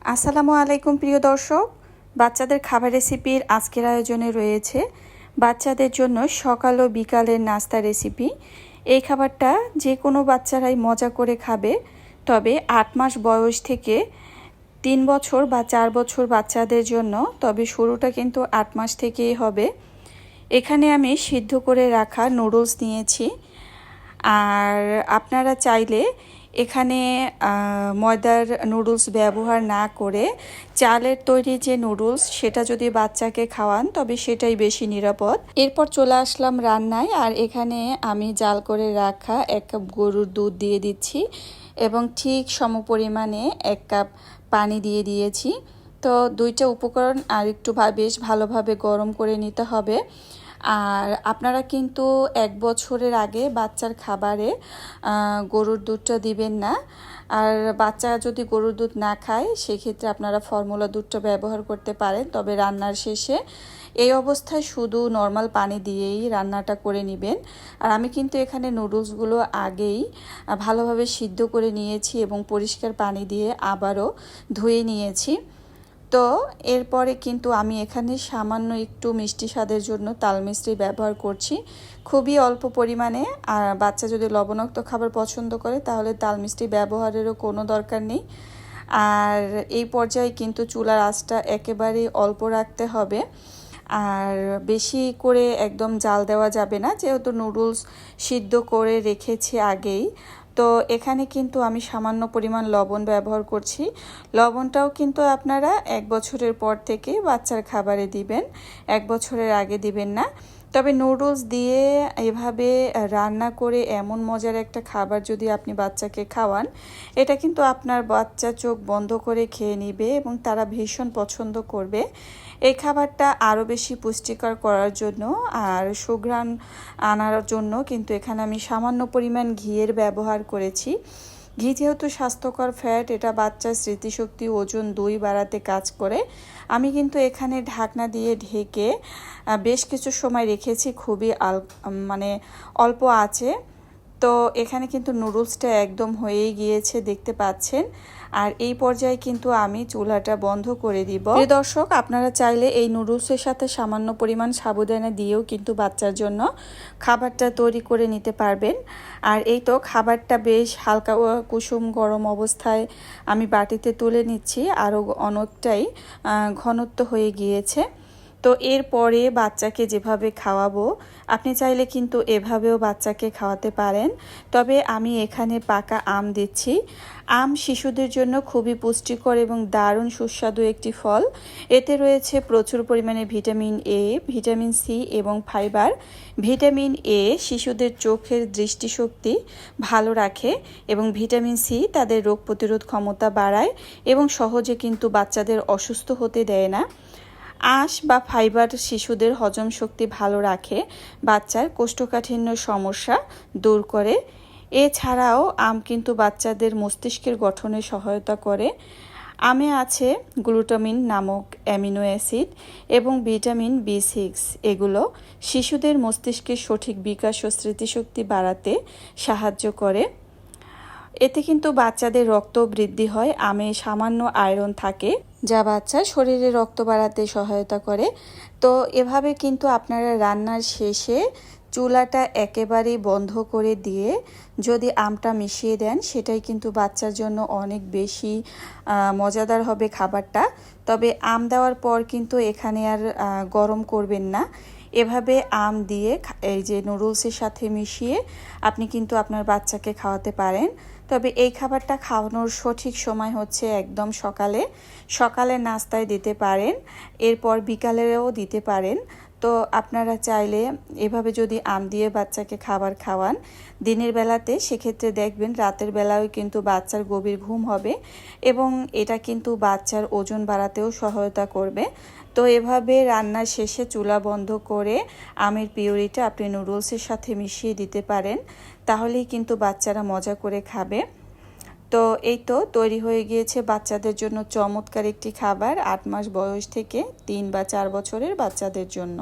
আসসালামু আলাইকুম প্রিয় দর্শক, বাচ্চাদের খাবার রেসিপির আজকের আয়োজনে রয়েছে বাচ্চাদের জন্য সকাল ও বিকালের নাস্তা রেসিপি। এই খাবারটা যে কোনো বাচ্চারাই মজা করে খাবে, তবে 8 মাস বয়স থেকে 3 বছর বা 4 বছর বাচ্চাদের জন্য, তবে শুরুটা কিন্তু 8 মাস থেকেই হবে। এখানে আমি সিদ্ধ করে রাখা নুডলস নিয়েছি, আর আপনারা চাইলে এখানে ময়দার নুডলস ব্যবহার না করে চালের তৈরি যে নুডলস সেটা যদি বাচ্চাকে খাওয়ান তবে সেটাই বেশি নিরাপদ। এরপর চলে আসলাম রান্নায়, আর এখানে আমি জাল করে রাখা 1 কাপ গরুর দুধ দিয়ে দিচ্ছি এবং ঠিক সমপরিমাণে 1 কাপ পানি দিয়ে দিয়েছি। তো দুইটা উপকরণ আর একটু বেশ ভালোভাবে গরম করে নিতে হবে। আর আপনারা কিন্তু 1 বছরের আগে বাচ্চার খাবারে গরুর দুধটা দিবেন না। আর বাচ্চা যদি গরুর দুধ না খায় সেক্ষেত্রে আপনারা ফর্মুলা দুধটা ব্যবহার করতে পারেন, তবে রান্নার শেষে এই অবস্থায় শুধু নর্মাল পানি দিয়েই রান্নাটা করে নেবেন। আর আমি কিন্তু এখানে নুডলসগুলো আগেই ভালোভাবে সিদ্ধ করে নিয়েছি এবং পরিষ্কার পানি দিয়ে আবারও ধুয়ে নিয়েছি। তো এরপরে কিন্তু আমি এখানে সামান্য একটু মিষ্টি স্বাদের জন্য তাল মিষ্টি ব্যবহার করছি, খুবই অল্প পরিমাণে। আর বাচ্চা যদি লবণাক্ত খাবার পছন্দ করে তাহলে তাল মিষ্টি ব্যবহারেরও কোনো দরকার নেই। আর এই পর্যায়ে কিন্তু চুলার আঁচটা একেবারেই অল্প রাখতে হবে, আর বেশি করে একদম জাল দেওয়া যাবে না, যেহেতু নুডলস সিদ্ধ করে রেখেছি আগেই। তো এখানে কিন্তু আমি সামান্য পরিমাণ লবণ ব্যবহার করছি। লবণটাও কিন্তু আপনারা 1 বছরের পর থেকে বাচ্চার খাবারে দিবেন, 1 বছরের আগে দিবেন না। তবে নুডলস দিয়ে এভাবে রান্না করে এমন মজার একটা খাবার যদি আপনি বাচ্চাকে খাওয়ান, এটা কিন্তু আপনার বাচ্চা চোখ বন্ধ করে খেয়ে নেবে এবং তারা ভীষণ পছন্দ করবে। এই খাবারটা আরও বেশি পুষ্টিকর করার জন্য আর সুঘ্রাণ আনার জন্য কিন্তু এখানে আমি সামান্য পরিমাণ ঘিয়ের ব্যবহার করেছি। ঘি যেহেতু স্বাস্থ্যকর ফ্যাট, এটা বাচ্চার স্মৃতিশক্তি, ওজন 2 বাড়াতে কাজ করে। আমি কিন্তু এখানে ঢাকনা দিয়ে ঢেকে বেশ কিছু সময় রেখেছি, খুবই অল্প আঁচে। তো এখানে কিন্তু নুডলসটা একদম হয়েই গিয়েছে, দেখতে পাচ্ছেন। আর এই পর্যায়ে কিন্তু আমি চুলাটা বন্ধ করে দিব। প্রিয় দর্শক, আপনারা চাইলে এই নুডলসের সাথে সামান্য পরিমাণ সাবুদানা দিয়েও কিন্তু বাচ্চার জন্য খাবারটা তৈরি করে নিতে পারবেন। আর এই তো খাবারটা বেশ হালকা কুসুম গরম অবস্থায় আমি বাটিতে তুলে নিচ্ছি, আরও অনেকটাই ঘনত্ব হয়ে গিয়েছে। তো এরপরে বাচ্চাকে যেভাবে খাওয়াবো, আপনি চাইলে কিন্তু এভাবেও বাচ্চাকে খাওয়াতে পারেন। তবে আমি এখানে পাকা আম দিচ্ছি। আম শিশুদের জন্য খুবই পুষ্টিকর এবং দারুণ সুস্বাদু একটি ফল। এতে রয়েছে প্রচুর পরিমাণে ভিটামিন এ, ভিটামিন সি এবং ফাইবার। ভিটামিন এ শিশুদের চোখের দৃষ্টিশক্তি ভালো রাখে এবং ভিটামিন সি তাদের রোগ প্রতিরোধ ক্ষমতা বাড়ায় এবং সহজে কিন্তু বাচ্চাদের অসুস্থ হতে দেয় না। আঁশ বা ফাইবার শিশুদের হজম শক্তি ভালো রাখে, বাচ্চার কোষ্ঠকাঠিন্য সমস্যা দূর করে। এছাড়াও আম কিন্তু বাচ্চাদের মস্তিষ্কের গঠনে সহায়তা করে। আমে আছে গ্লুটামিন নামক অ্যামিনো অ্যাসিড এবং ভিটামিন বি6। এগুলো শিশুদের মস্তিষ্কের সঠিক বিকাশ ও স্মৃতিশক্তি বাড়াতে সাহায্য করে। এতে কিন্তু বাচ্চাদের রক্ত বৃদ্ধি হয়। আমে সামান্য আয়রন থাকে, যা বাচ্চার শরীরে রক্ত বাড়াতে সহায়তা করে। তো এভাবে কিন্তু আপনারা রান্নার শেষে চুলাটা একেবারেই বন্ধ করে দিয়ে যদি আমটা মিশিয়ে দেন, সেটাই কিন্তু বাচ্চার জন্য অনেক বেশি মজাদার হবে খাবারটা। তবে আম দেওয়ার পর কিন্তু এখানে আর গরম করবেন না। এভাবে আম দিয়ে এই যে নুডলসের সাথে মিশিয়ে আপনি কিন্তু আপনার বাচ্চাকে খাওয়াতে পারেন। তবে এই খাবারটা খাওয়ানোর সঠিক সময় হচ্ছে একদম সকালে নাস্তায় দিতে পারেন, এরপর বিকালেও দিতে পারেন। তো আপনারা চাইলে এভাবে যদি আম দিয়ে বাচ্চাকে খাবার খাওয়ান দিনের বেলাতে, সেক্ষেত্রে দেখবেন রাতের বেলাও কিন্তু বাচ্চার গভীর ঘুম হবে এবং এটা কিন্তু বাচ্চার ওজন বাড়াতেও সহায়তা করবে। তো এভাবে রান্নার শেষে চুলা বন্ধ করে আমের পিউরিটা আপনি নুডলসের সাথে মিশিয়ে দিতে পারেন, তাহলেই কিন্তু বাচ্চারা মজা করে খাবে। তো এই তো তৈরি হয়ে গিয়েছে বাচ্চাদের জন্য চমৎকার একটি খাবার, 8 মাস বয়স থেকে 3 বা 4 বছরের বাচ্চাদের জন্য।